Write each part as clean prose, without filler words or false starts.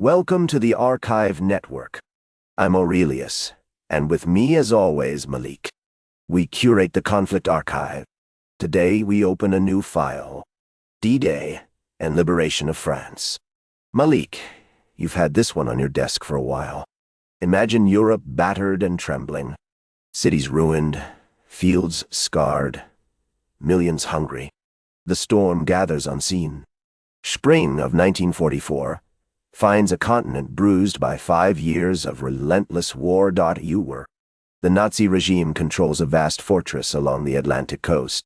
Welcome to the Archive Network. I'm Aurelius, and with me as always, Malik. We curate the conflict archive. Today we open a new file, D-Day and Liberation of France. Malik, you've had this one on your desk for a while. Imagine Europe battered and trembling, cities ruined, fields scarred, millions hungry. The storm gathers unseen. Spring of 1944 finds a continent bruised by 5 years of relentless war. The Nazi regime controls a vast fortress along the Atlantic coast.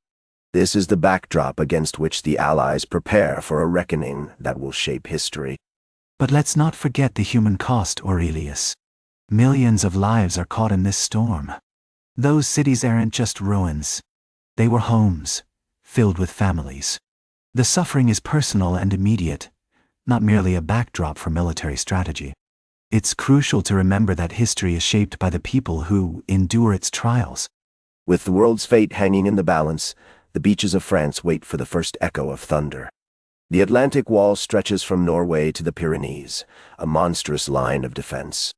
This is the backdrop against which the Allies prepare for a reckoning that will shape history. But let's not forget the human cost, Aurelius. Millions of lives are caught in this storm. Those cities aren't just ruins. They were homes, filled with families. The suffering is personal and immediate, not merely a backdrop for military strategy. It's crucial to remember that history is shaped by the people who endure its trials. With the world's fate hanging in the balance, the beaches of France wait for the first echo of thunder. The Atlantic wall stretches from Norway to the Pyrenees, a monstrous line of defense.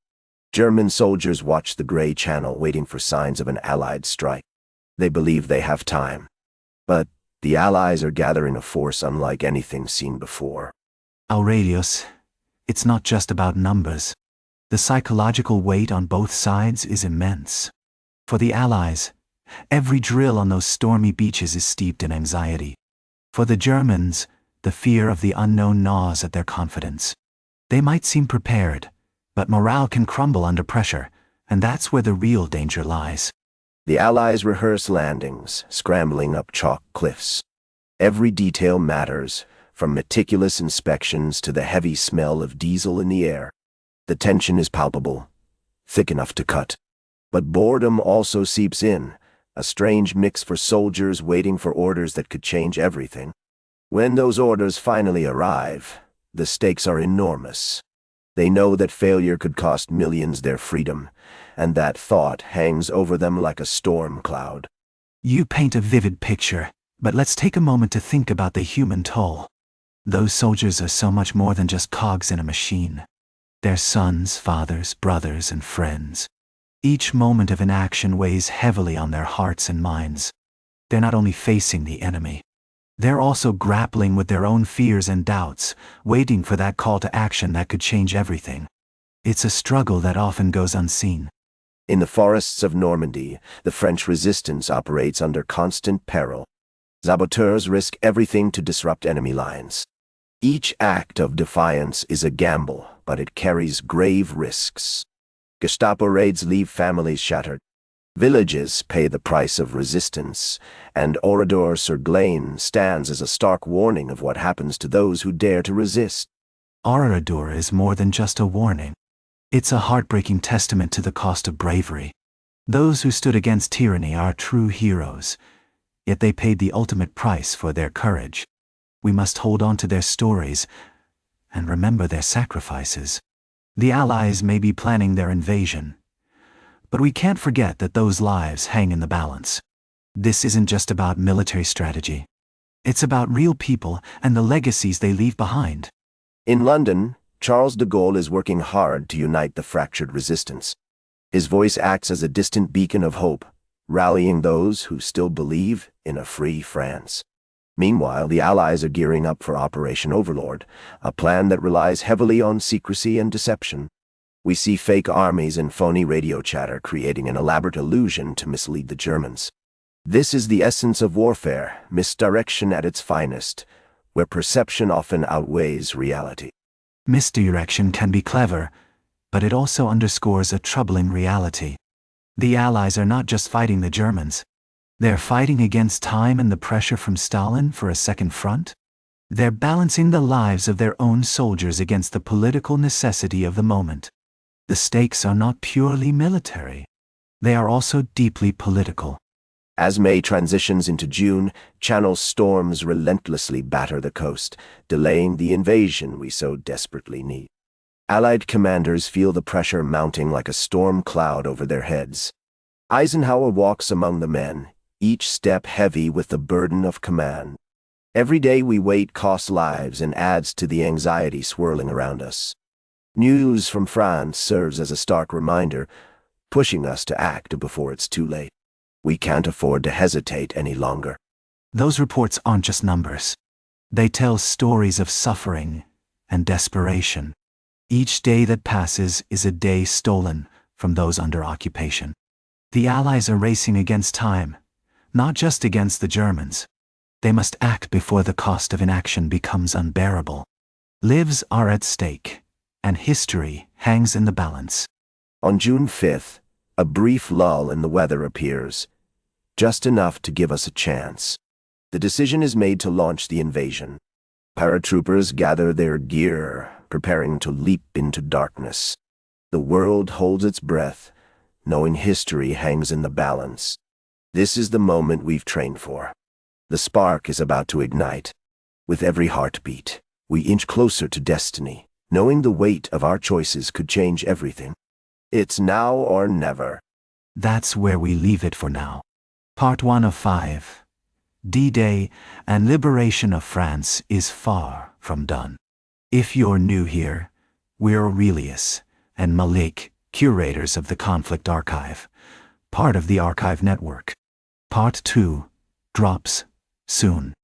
German soldiers watch the gray channel waiting for signs of an Allied strike. They believe they have time. But the Allies are gathering a force unlike anything seen before. Aurelius, it's not just about numbers. The psychological weight on both sides is immense. For the Allies, every drill on those stormy beaches is steeped in anxiety. For the Germans, the fear of the unknown gnaws at their confidence. They might seem prepared, but morale can crumble under pressure, and that's where the real danger lies. The Allies rehearse landings, scrambling up chalk cliffs. Every detail matters, from meticulous inspections to the heavy smell of diesel in the air. The tension is palpable, thick enough to cut. But boredom also seeps in, a strange mix for soldiers waiting for orders that could change everything. When those orders finally arrive, the stakes are enormous. They know that failure could cost millions their freedom, and that thought hangs over them like a storm cloud. You paint a vivid picture, but let's take a moment to think about the human toll. Those soldiers are so much more than just cogs in a machine. They're sons, fathers, brothers, and friends. Each moment of inaction weighs heavily on their hearts and minds. They're not only facing the enemy, they're also grappling with their own fears and doubts, waiting for that call to action that could change everything. It's a struggle that often goes unseen. In the forests of Normandy, the French resistance operates under constant peril. Saboteurs risk everything to disrupt enemy lines. Each act of defiance is a gamble, but it carries grave risks. Gestapo raids leave families shattered. Villages pay the price of resistance, and Oradour-sur-Glane stands as a stark warning of what happens to those who dare to resist. Oradour is more than just a warning. It's a heartbreaking testament to the cost of bravery. Those who stood against tyranny are true heroes, yet they paid the ultimate price for their courage. We must hold on to their stories and remember their sacrifices. The Allies may be planning their invasion, but we can't forget that those lives hang in the balance. This isn't just about military strategy. It's about real people and the legacies they leave behind. In London, Charles de Gaulle is working hard to unite the fractured resistance. His voice acts as a distant beacon of hope, rallying those who still believe in a free France. Meanwhile, the Allies are gearing up for Operation Overlord, a plan that relies heavily on secrecy and deception. We see fake armies and phony radio chatter creating an elaborate illusion to mislead the Germans. This is the essence of warfare, misdirection at its finest, where perception often outweighs reality. Misdirection can be clever, but it also underscores a troubling reality. The Allies are not just fighting the Germans. They're fighting against time and the pressure from Stalin for a second front. They're balancing the lives of their own soldiers against the political necessity of the moment. The stakes are not purely military. They are also deeply political. As May transitions into June, Channel storms relentlessly batter the coast, delaying the invasion we so desperately need. Allied commanders feel the pressure mounting like a storm cloud over their heads. Eisenhower walks among the men, each step heavy with the burden of command. Every day we wait costs lives and adds to the anxiety swirling around us. News from France serves as a stark reminder, pushing us to act before it's too late. We can't afford to hesitate any longer. Those reports aren't just numbers. They tell stories of suffering and desperation. Each day that passes is a day stolen from those under occupation. The Allies are racing against time, not just against the Germans. They must act before the cost of inaction becomes unbearable. Lives are at stake, and history hangs in the balance. On June 5th, a brief lull in the weather appears, just enough to give us a chance. The decision is made to launch the invasion. Paratroopers gather their gear, preparing to leap into darkness. The world holds its breath, knowing history hangs in the balance. This is the moment we've trained for. The spark is about to ignite. With every heartbeat, we inch closer to destiny, knowing the weight of our choices could change everything. It's now or never. That's where we leave it for now. Part 1 of 5. D-Day and Liberation of France is far from done. If you're new here, we're Aurelius and Malik, curators of the Conflict Archive, part of the Archive Network. Part 2 drops soon.